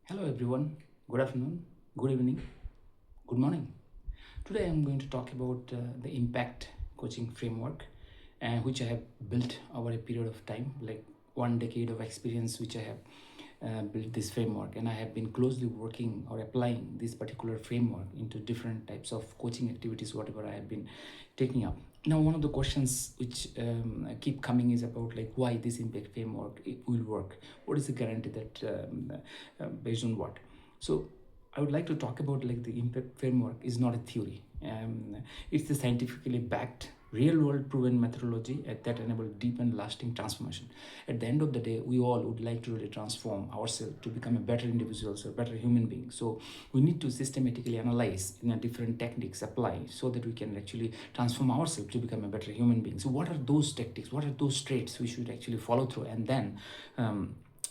Hello everyone, good afternoon, good evening, good morning. Today I'm going to talk about the impact coaching framework which I have built over a period of time, like 1 decade of experience which I have built this framework, and I have been closely working or applying this particular framework into different types of coaching activities, whatever I have been taking up. Now, one of the questions which keep coming is about like why this impact framework it will work. What is the guarantee that based on what? So I would like to talk about like the impact framework is not a theory. It's the scientifically backed, real world proven methodology that enable deep and lasting transformation. At the end of the day, we all would like to really transform ourselves to become a better individuals or better human beings. So we need to systematically analyze different techniques apply so that we can actually transform ourselves to become a better human being. So what are those tactics? What are those traits we should actually follow through and then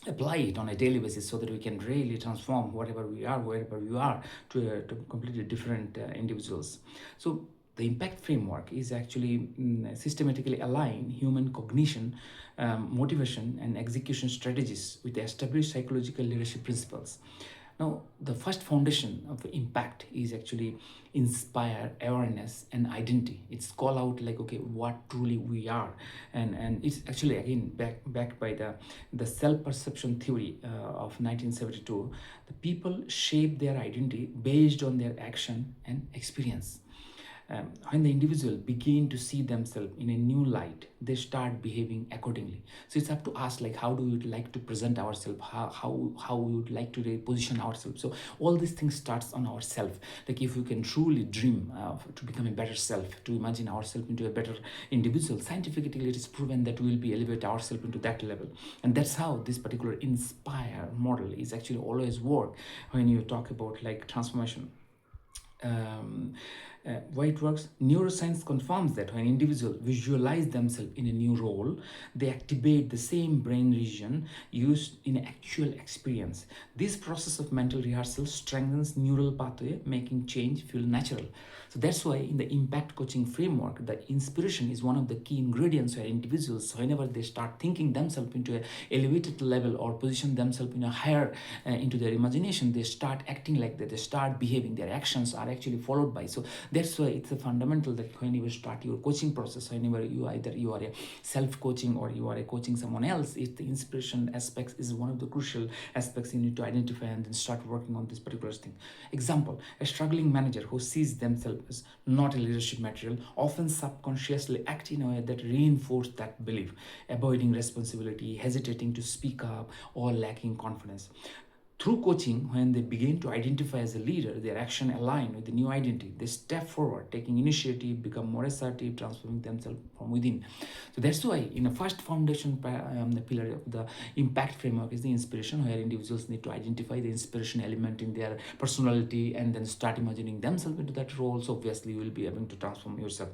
apply it on a daily basis so that we can really transform whatever we are, wherever we are, to completely different individuals. So the impact framework is actually systematically align human cognition, motivation, and execution strategies with the established psychological leadership principles. Now, the first foundation of impact is actually inspire awareness and identity. It's call out like okay, what truly we are, and it's actually again backed by the self perception theory of 1972. The people shape their identity based on their action and experience. When the individual begin to see themselves in a new light, they start behaving accordingly. So it's up to us, like how do we like to present ourselves, how we would like to position ourselves. So all these things starts on ourself. Like if we can truly dream to become a better self, to imagine ourselves into a better individual, scientifically it is proven that we will be elevate ourselves into that level. And that's how this particular inspire model is actually always work when you talk about like transformation. um, why it works. Neuroscience confirms that when individuals visualize themselves in a new role, they activate the same brain region used in actual experience. This process of mental rehearsal strengthens neural pathway, making change feel natural. So that's why in the impact coaching framework, the inspiration is one of the key ingredients where individuals, whenever they start thinking themselves into an elevated level or position themselves in a higher into their imagination, they start acting like that, they start behaving, their actions are actually followed by. So that's why it's a fundamental that when you start your coaching process, whenever you either you are a self-coaching or you are a coaching someone else, if the inspiration aspects is one of the crucial aspects you need to identify and then start working on this particular thing. Example, a struggling manager who sees themselves as not a leadership material often subconsciously act in a way that reinforce that belief, avoiding responsibility, hesitating to speak up, or lacking confidence. Through coaching, when they begin to identify as a leader, their action align with the new identity. They step forward, taking initiative, become more assertive, transforming themselves from within. So that's why in the first foundation, the pillar of the impact framework is the inspiration, where individuals need to identify the inspiration element in their personality and then start imagining themselves into that role. So obviously, you will be able to transform yourself.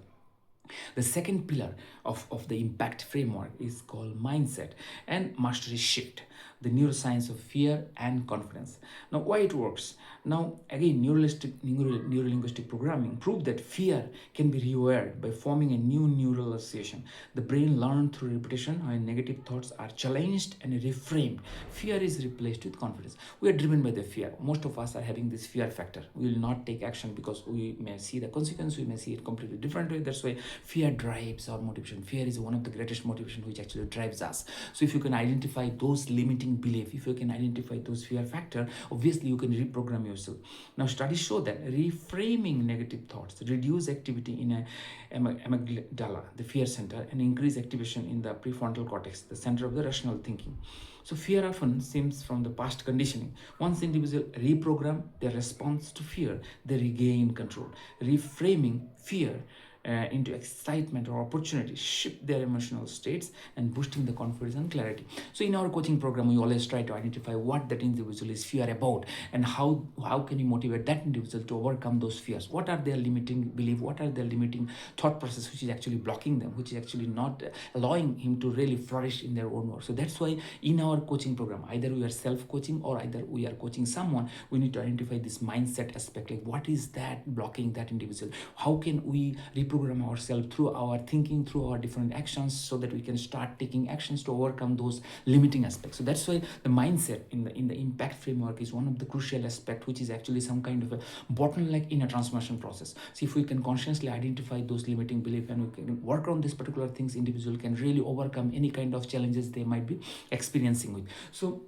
The second pillar of the impact framework is called mindset and mastery shift, the neuroscience of fear and confidence. Now, why it works? Now, again, neurolinguistic programming proved that fear can be rewired by forming a new neural association. The brain learns through repetition when negative thoughts are challenged and reframed. Fear is replaced with confidence. We are driven by the fear. Most of us are having this fear factor. We will not take action because we may see the consequence, we may see it completely different way. That's why fear drives our motivation. Fear is one of the greatest motivation which actually drives us. So if you can identify those limiting belief, if you can identify those fear factor, obviously you can reprogram yourself. Now studies show that reframing negative thoughts reduce activity in a amygdala, the fear center, and increase activation in the prefrontal cortex, the center of the rational thinking. So fear often stems from the past conditioning. Once individuals reprogram their response to fear, they regain control. Reframing fear into excitement or opportunity, shift their emotional states and boosting the confidence and clarity. So in our coaching program, we always try to identify what that individual is fear about and how can you motivate that individual to overcome those fears. What are their limiting belief? What are their limiting thought process which is actually blocking them, which is actually not allowing him to really flourish in their own work. So that's why in our coaching program, either we are self-coaching or either we are coaching someone, we need to identify this mindset aspect, like what is that blocking that individual, how can we reprogram ourselves through our thinking, through our different actions, so that we can start taking actions to overcome those limiting aspects. So that's why the mindset in the impact framework is one of the crucial aspect, which is actually some kind of a bottleneck in a transformation process. So if we can consciously identify those limiting beliefs and we can work on these particular things, individual can really overcome any kind of challenges they might be experiencing with. So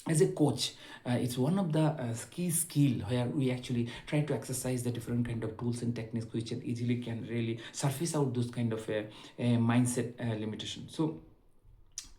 as a coach, it's one of the key skill where we actually try to exercise the different kind of tools and techniques which easily can really surface out those kind of mindset limitation. So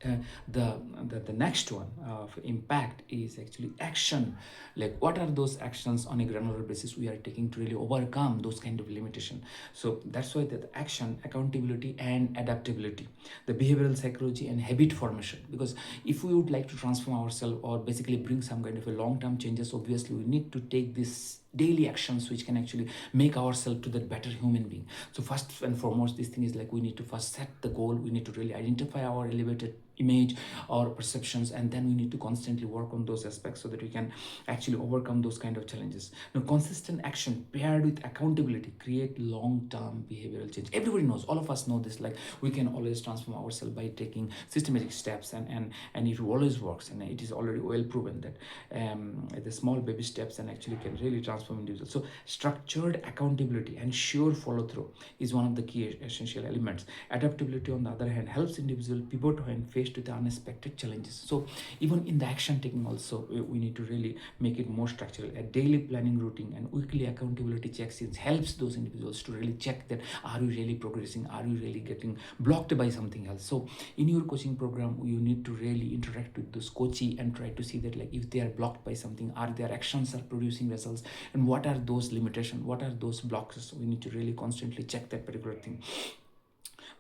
uh, the, the next one of impact is actually action. Like what are those actions on a granular basis we are taking to really overcome those kind of limitation. So that's why the action, accountability and adaptability, the behavioral psychology and habit formation. Because if we would like to transform ourselves or basically bring some kind of a long-term changes, obviously we need to take this daily actions which can actually make ourselves to that better human being. So first and foremost, this thing is like we need to first set the goal. We need to really identify our elevated image or perceptions, and then we need to constantly work on those aspects so that we can actually overcome those kind of challenges. Now consistent action paired with accountability create long-term behavioral change. Everybody knows, all of us know this, like we can always transform ourselves by taking systematic steps, and it always works, and it is already well proven that the small baby steps and actually can really transform individuals. So structured accountability and sure follow through is one of the key essential elements. Adaptability on the other hand helps individual pivot when faced with unexpected challenges. So even in the action taking also, we need to really make it more structural. A daily planning routine and weekly accountability check-ins helps those individuals to really check that are you really progressing, are you really getting blocked by something else. So in your coaching program, you need to really interact with those coachee and try to see that like if they are blocked by something, are their actions are producing results, and what are those limitations, what are those blocks. So we need to really constantly check that particular thing.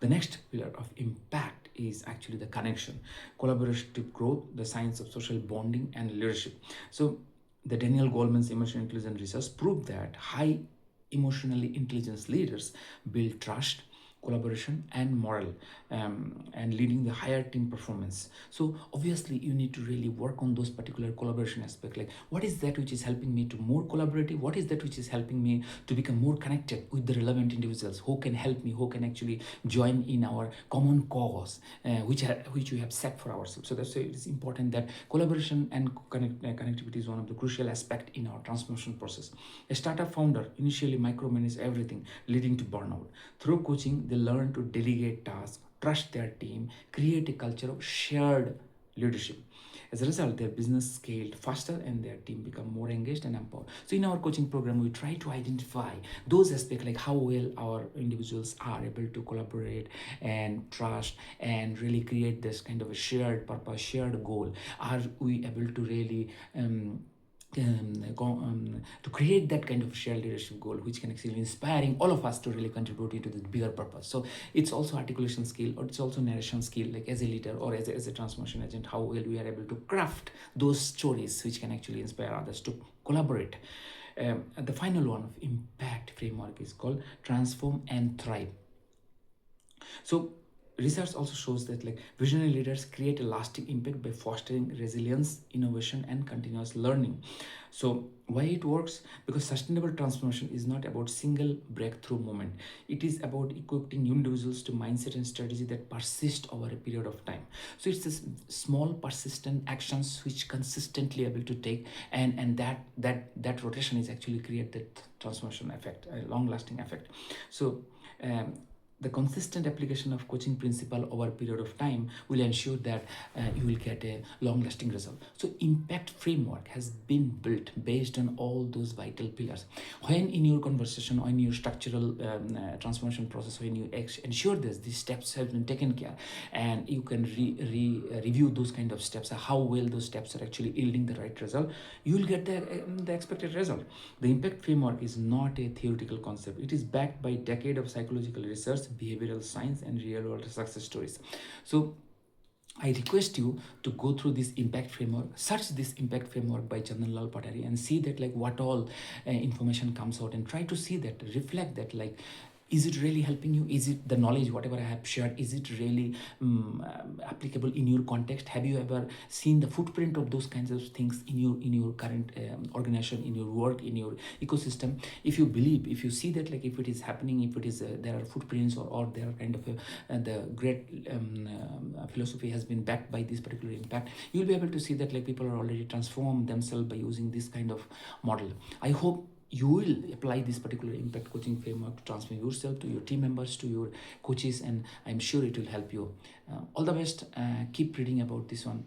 The next pillar of impact is actually the connection, collaborative growth, the science of social bonding and leadership. So the Daniel Goleman's emotional intelligence research proved that high emotionally intelligent leaders build trust, collaboration and moral, and leading the higher team performance. So obviously you need to really work on those particular collaboration aspect, like what is that which is helping me to more collaborative, what is that which is helping me to become more connected with the relevant individuals who can help me, who can actually join in our common cause, which we have set for ourselves. So that's why it is important that collaboration and connectivity is one of the crucial aspect in our transformation process. A startup founder initially micromanage everything, leading to burnout. Through coaching, they learn to delegate tasks, trust their team, create a culture of shared leadership. As a result, their business scaled faster and their team become more engaged and empowered. So in our coaching program, we try to identify those aspects, like how well our individuals are able to collaborate and trust and really create this kind of a shared purpose, shared goal. Are we able to really to create that kind of shared leadership goal which can actually inspiring all of us to really contribute into the bigger purpose. So it's also articulation skill, or it's also narration skill, like as a leader or as a transformation agent, how well we are able to craft those stories which can actually inspire others to collaborate. The final one of impact framework is called transform and thrive. So research also shows that like visionary leaders create a lasting impact by fostering resilience, innovation and continuous learning. So why it works? Because sustainable transformation is not about single breakthrough moment. It is about equipping individuals to mindset and strategy that persist over a period of time. So it's this small persistent actions which consistently able to take, and that rotation is actually create that transformation effect, a long lasting effect. So the consistent application of coaching principle over a period of time will ensure that you will get a long lasting result. So impact framework has been built based on all those vital pillars. When in your conversation or in your structural transformation process, when you ensure this, these steps have been taken care, and you can review those kind of steps, how well those steps are actually yielding the right result, you will get the expected result. The impact framework is not a theoretical concept. It is backed by decade of psychological research, behavioral science and real world success stories. So I request you to go through this impact framework, search this impact framework by Chandan Lal Patari, and see that like what all information comes out, and try to see that, reflect that, like Is it really helping you? Is it the knowledge whatever I have shared, is it really applicable in your context? Have you ever seen the footprint of those kinds of things in your current organization, in your work, in your ecosystem? If you believe, if you see that, like if it is happening, if it is there are footprints, or there are kind of the great philosophy has been backed by this particular impact, you'll be able to see that like people are already transformed themselves by using this kind of model. I hope you will apply this particular impact coaching framework to transform yourself, to your team members, to your coaches, and I'm sure it will help you. All the best. Keep reading about this one.